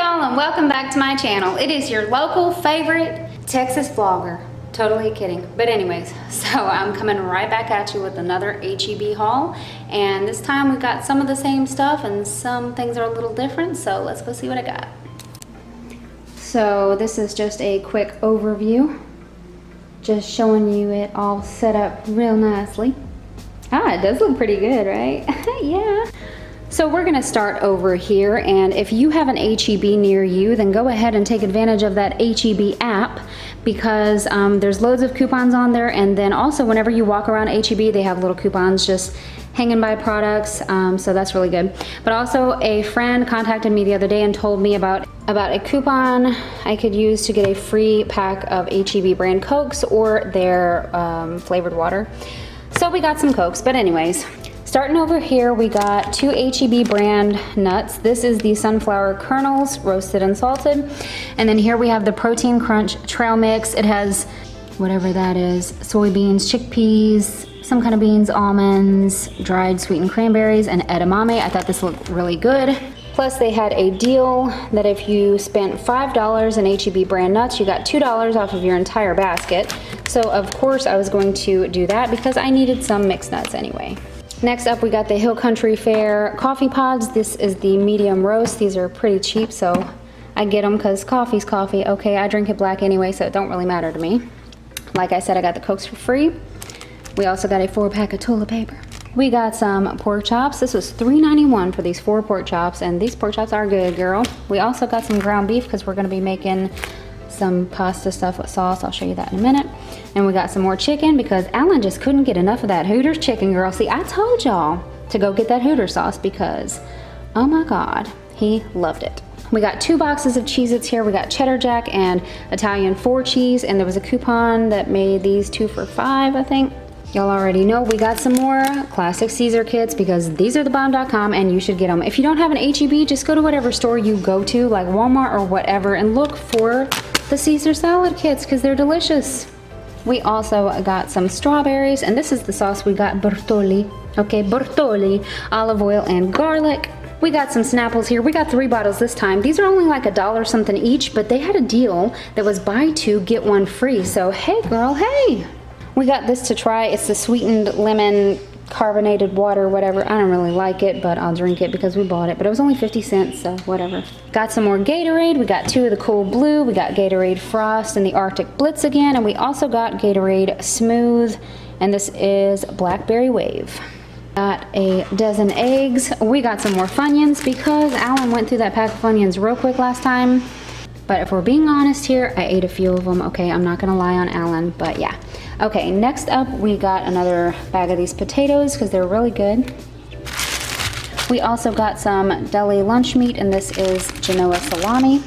y'all, and welcome back to my channel. It is your local favorite Texas vlogger. Totally kidding. But anyways, so I'm coming right back at you with another HEB haul. And this time we got some of the same stuff and some things are a little different. So let's go see what I got. So this is just a quick overview. Just showing you it all set up real nicely. Ah, it does look pretty good, right? Yeah. So we're gonna start over here, and if you have an HEB near you, then go ahead and take advantage of that HEB app, because there's loads of coupons on there, and then also whenever you walk around HEB, they have little coupons just hanging by products, so that's really good. But also a friend contacted me the other day and told me about a coupon I could use to get a free pack of HEB brand Cokes or their flavored water. So we got some Cokes, but anyways. Starting over here, we got two HEB brand nuts. This is the sunflower kernels, roasted and salted. And then here we have the protein crunch trail mix. It has whatever that is, soybeans, chickpeas, some kind of beans, almonds, dried sweetened cranberries, and edamame. I thought this looked really good. Plus they had a deal that if you spent $5 in HEB brand nuts, you got $2 off of your entire basket. So of course I was going to do that because I needed some mixed nuts anyway. Next up, we got the Hill Country Fair coffee pods. This is the medium roast. These are pretty cheap, so I get them because coffee's coffee. Okay, I drink it black anyway, so it don't really matter to me. Like I said, I got the Cokes for free. We also got a 4-pack of toilet paper. We got some pork chops. This was $3.91 for these 4 pork chops, and these pork chops are good, girl. We also got some ground beef because we're gonna be making some pasta stuff with sauce. I'll show you that in a minute. And we got some more chicken because Alan just couldn't get enough of that Hooters chicken, girl. See, I told y'all to go get that Hooters sauce because, oh my God, he loved it. We got 2 boxes of Cheez-Its here. We got cheddar jack and Italian 4 cheese, and there was a coupon that made these 2 for $5, I think. Y'all already know we got some more classic Caesar kits because these are thebomb.com and you should get them. If you don't have an HEB, just go to whatever store you go to, like Walmart or whatever, and look for the Caesar salad kits because they're delicious. We also got some strawberries, and this is the sauce we got, Bertolli. Okay, Bertolli, olive oil and garlic. We got some Snapples here. We got 3 bottles this time. These are only like $1 something each, but they had a deal that was buy 2, get 1 free. So hey girl, hey. We got this to try. It's the sweetened lemon carbonated water, whatever. I don't really like it, but I'll drink it because we bought it. But it was only 50 cents, so whatever. Got some more Gatorade. We got 2 of the Cool Blue. We got Gatorade Frost and the Arctic Blitz again. And we also got Gatorade Smooth, and this is Blackberry Wave. Got a dozen eggs. We got some more Funyuns because Alan went through that pack of Funyuns real quick last time. But if we're being honest here, I ate a few of them. Okay, I'm not gonna lie on Alan, but yeah. Okay, next up we got another bag of these potatoes because they're really good. We also got some deli lunch meat, and this is Genoa salami.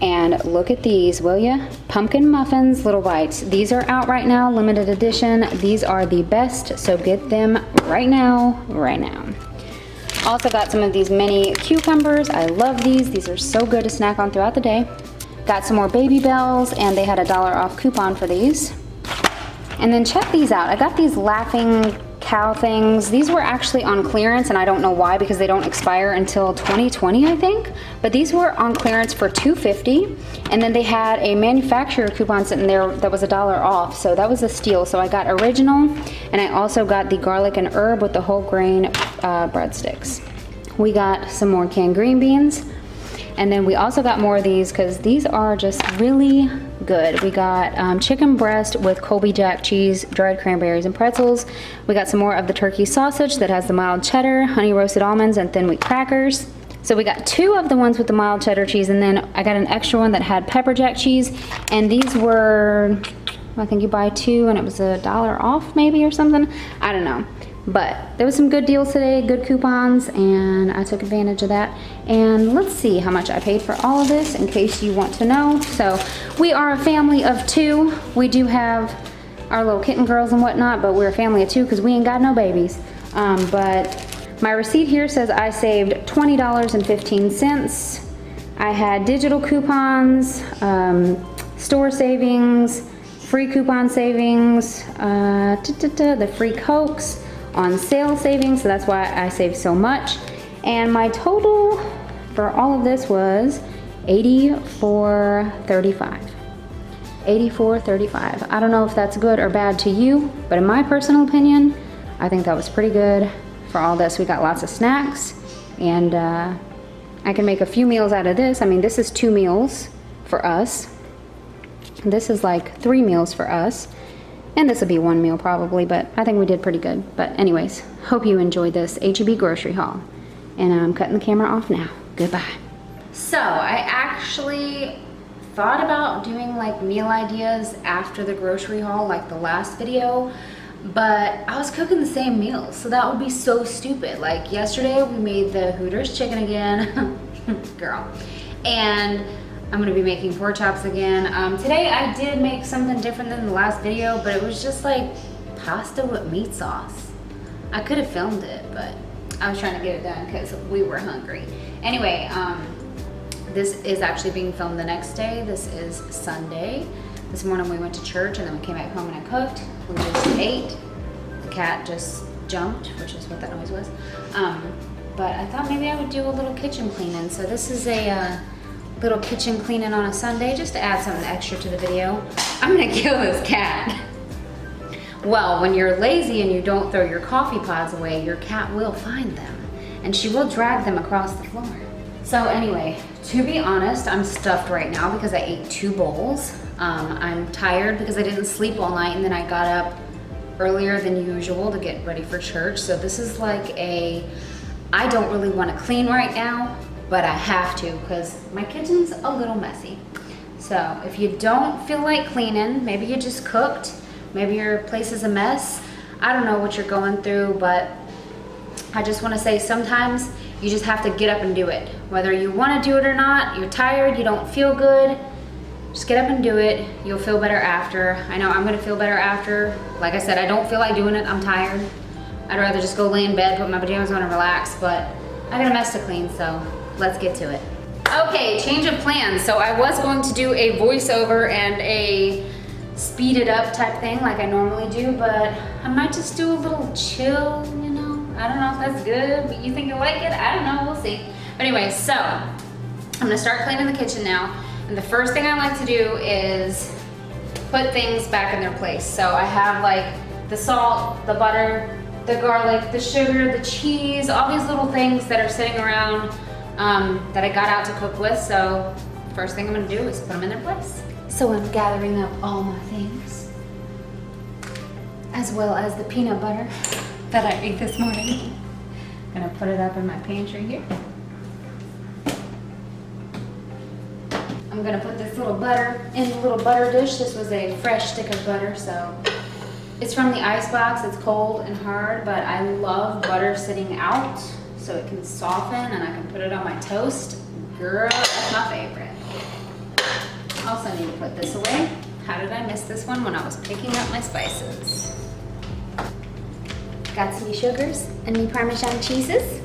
And look at these, will ya? Pumpkin muffins, little bites. These are out right now, limited edition. These are the best, so get them right now, right now. Also got some of these mini cucumbers. I love these. These are so good to snack on throughout the day. Got some more Baby Bells, and they had a $1 off coupon for these. And then check these out. I got these Laughing Cow things. These were actually on clearance, and I don't know why because they don't expire until 2020, I think. But these were on clearance for $2.50, and then they had a manufacturer coupon sitting there that was $1 off, so that was a steal. So I got original, and I also got the garlic and herb with the whole grain breadsticks. We got some more canned green beans, and then we also got more of these because these are just really good. We got chicken breast with Colby Jack cheese, dried cranberries, and pretzels. We got some more of the turkey sausage that has the mild cheddar, honey roasted almonds, and thin wheat crackers. So we got 2 of the ones with the mild cheddar cheese, and then I got an extra one that had pepper jack cheese, and these were, I think you buy 2 and it was $1 off maybe or something. I don't know. But there was some good deals today, good coupons, and I took advantage of that. And let's see how much I paid for all of this in case you want to know. So we are a family of 2. We do have our little kitten girls and whatnot, but we're a family of 2 because we ain't got no babies. But my receipt here says I saved $20.15. I had digital coupons, store savings, free coupon savings, the free Cokes, on sale savings, so that's why I saved so much. And my total for all of this was $84.35. $84.35. I don't know if that's good or bad to you, but in my personal opinion, I think that was pretty good for all this. We got lots of snacks, and I can make a few meals out of this. I mean, this is 2 meals for us. This is like 3 meals for us. And this will be 1 meal probably, but I think we did pretty good. But anyways, hope you enjoyed this H-E-B grocery haul. And I'm cutting the camera off now. Goodbye. So I actually thought about doing like meal ideas after the grocery haul, like the last video, but I was cooking the same meals, so that would be so stupid. Like yesterday we made the Hooters chicken again, girl, and I'm gonna be making pork chops again. Today I did make something different than the last video, but it was just like pasta with meat sauce. I could have filmed it, but I was trying to get it done because we were hungry. Anyway, this is actually being filmed the next day. This is Sunday. This morning we went to church and then we came back home and I cooked. We just ate. The cat just jumped, which is what that noise was. But I thought maybe I would do a little kitchen cleaning. So this is a little kitchen cleaning on a Sunday, just to add something extra to the video. I'm gonna kill this cat. Well, when you're lazy and you don't throw your coffee pods away, your cat will find them and she will drag them across the floor. So anyway, to be honest, I'm stuffed right now because I ate 2 bowls. I'm tired because I didn't sleep all night and then I got up earlier than usual to get ready for church. So this is like I don't really want to clean right now, but I have to because my kitchen's a little messy. So if you don't feel like cleaning, maybe you just cooked, maybe your place is a mess. I don't know what you're going through, but I just want to say sometimes you just have to get up and do it. Whether you want to do it or not, you're tired, you don't feel good, just get up and do it. You'll feel better after. I know I'm gonna feel better after. Like I said, I don't feel like doing it, I'm tired. I'd rather just go lay in bed, put my pajamas on and relax, but I got a mess to clean, so let's get to it. Okay, change of plans. So I was going to do a voiceover and a speed it up type thing like I normally do, but I might just do a little chill, you know? I don't know if that's good, but you think you'll like it? I don't know, we'll see. But anyway, so I'm gonna start cleaning the kitchen now. And the first thing I like to do is put things back in their place. So I have like the salt, the butter, the garlic, the sugar, the cheese, all these little things that are sitting around that I got out to cook with. So first thing I'm gonna do is put them in their place. So I'm gathering up all my things, as well as the peanut butter that I ate this morning. I'm gonna put it up in my pantry here. I'm gonna put this little butter in the little butter dish. This was a fresh stick of butter, so it's from the ice box. It's cold and hard, but I love butter sitting out so it can soften and I can put it on my toast. Girl, that's my favorite. Also need to put this away. How did I miss this one when I was picking up my spices? Got some sugars and me Parmesan cheeses.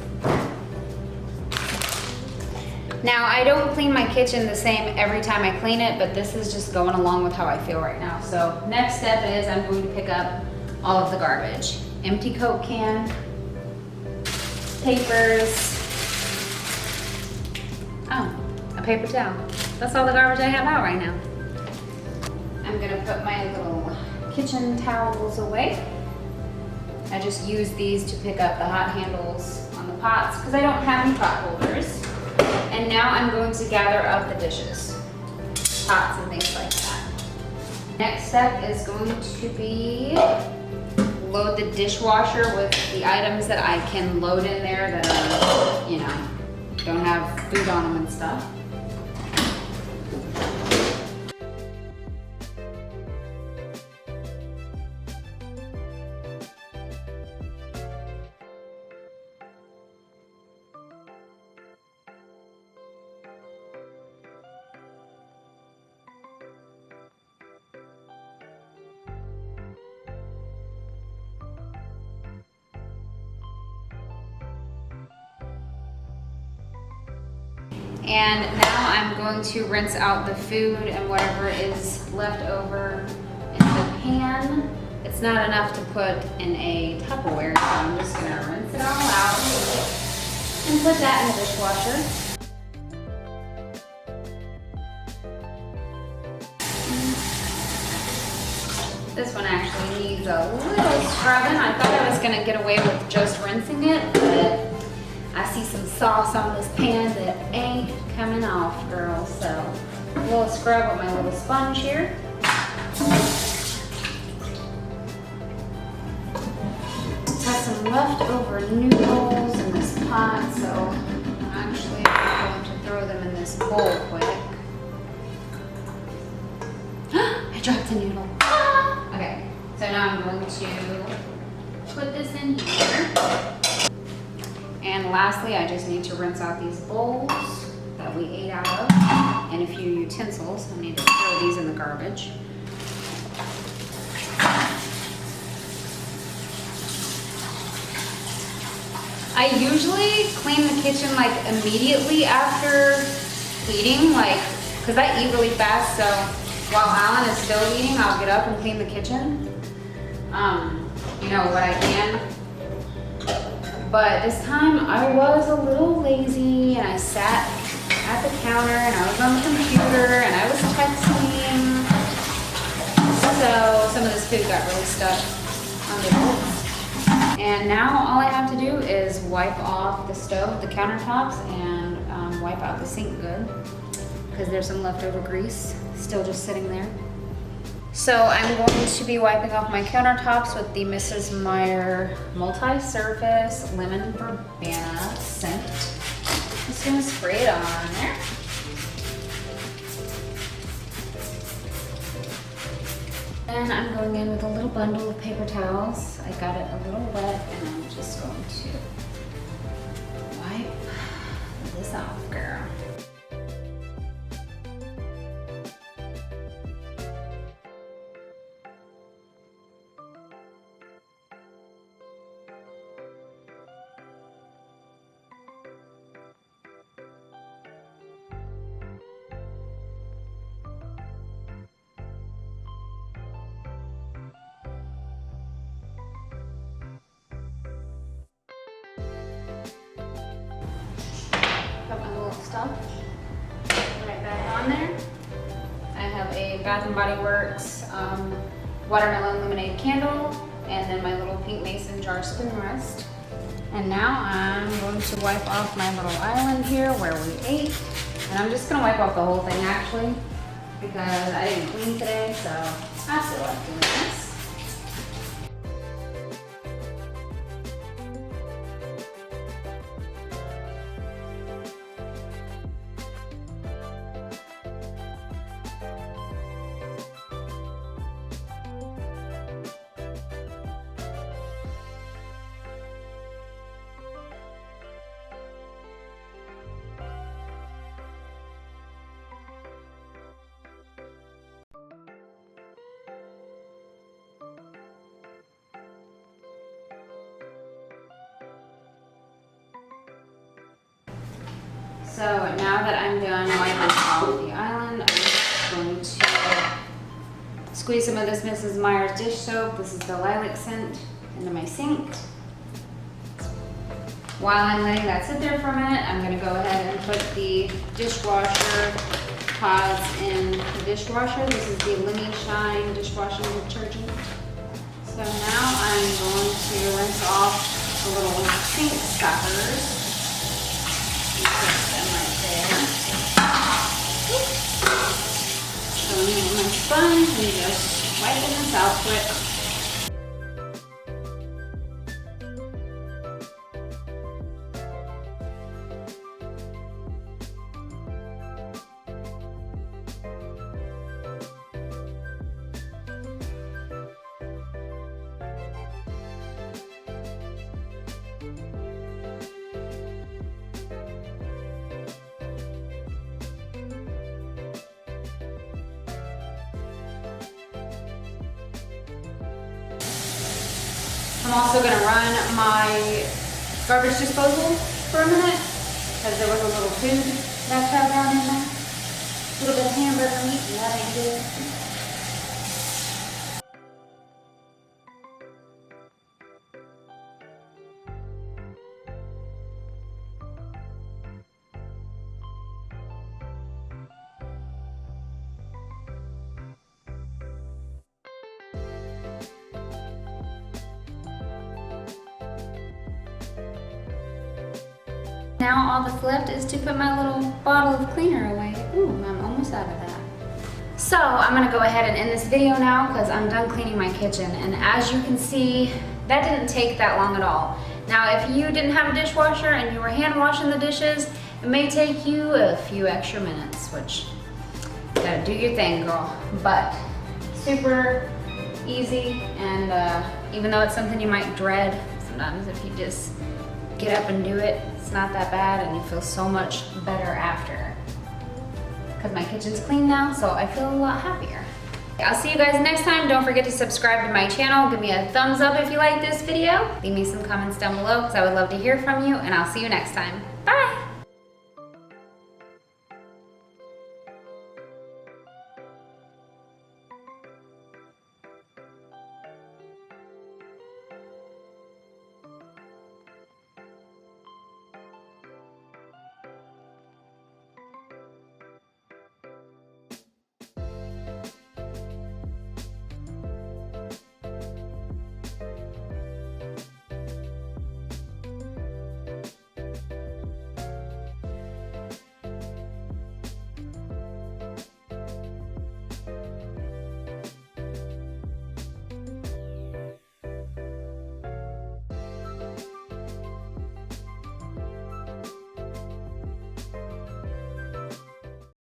Now, I don't clean my kitchen the same every time I clean it, but this is just going along with how I feel right now. So next step is I'm going to pick up all of the garbage. Empty Coke can, papers, oh, a paper towel. That's all the garbage I have out right now. I'm gonna put my little kitchen towels away. I just use these to pick up the hot handles on the pots because I don't have any pot holders. And now I'm going to gather up the dishes, pots and things like that. Next step is going to be load the dishwasher with the items that I can load in there that are, you know, don't have food on them and stuff. And now I'm going to rinse out the food and whatever is left over in the pan. It's not enough to put in a Tupperware, so I'm just gonna rinse it all out and put that in the dishwasher. This one actually needs a little scrubbing. I thought I was gonna get away with just rinsing it, but I see some sauce on this pan that ain't coming off, girl. So a little scrub with my little sponge here. Got some leftover noodles in this pot, so I'm actually going to throw them in this bowl quick. I dropped a noodle. Okay, so now I'm going to put this in here. And lastly, I just need to rinse out these bowls that we ate out of and a few utensils. I need to throw these in the garbage. I usually clean the kitchen like immediately after eating, like, cause I eat really fast, so while Alan is still eating, I'll get up and clean the kitchen. You know, what I can. But this time I was a little lazy and I sat at the counter and I was on the computer and I was texting. So some of this food got really stuck on the bowls. And now all I have to do is wipe off the stove, the countertops, and wipe out the sink good, because there's some leftover grease still just sitting there. So I'm going to be wiping off my countertops with the Mrs. Meyer multi-surface lemon verbena scent. Just gonna spray it on there. And I'm going in with a little bundle of paper towels. I got it a little wet and I'm just going to wipe this off, girl. Got my little stuff right back on there. I have a Bath & Body Works watermelon lemonade candle and then my little pink mason jar spin rest. And now I'm going to wipe off my little island here where we ate. And I'm just gonna wipe off the whole thing actually because I didn't clean today, so I feel like doing this. So now that I'm done wiping off the island, I'm just going to squeeze some of this Mrs. Meyer's dish soap. This is the lilac scent into my sink. While I'm letting that sit there for a minute, I'm going to go ahead and put the dishwasher pods in the dishwasher. This is the Lemmy Shine dishwashing detergent. So now I'm going to rinse off the little sink stoppers. Put them right there. So I'm using my sponge and just wiping this out quick. I'm also going to run my garbage disposal for a minute because there was a little food that fell down in there. A little bit of hamburger meat and that ain't good. Now all that's left is to put my little bottle of cleaner away. Ooh, I'm almost out of that. So I'm gonna go ahead and end this video now because I'm done cleaning my kitchen. And as you can see, that didn't take that long at all. Now, if you didn't have a dishwasher and you were hand washing the dishes, it may take you a few extra minutes, which you gotta do your thing, girl. But super easy, and even though it's something you might dread, sometimes if you just get up and do it, it's not that bad, and you feel so much better after. Because my kitchen's clean now, so I feel a lot happier. I'll see you guys next time. Don't forget to subscribe to my channel. Give me a thumbs up if you like this video. Leave me some comments down below because I would love to hear from you, and I'll see you next time.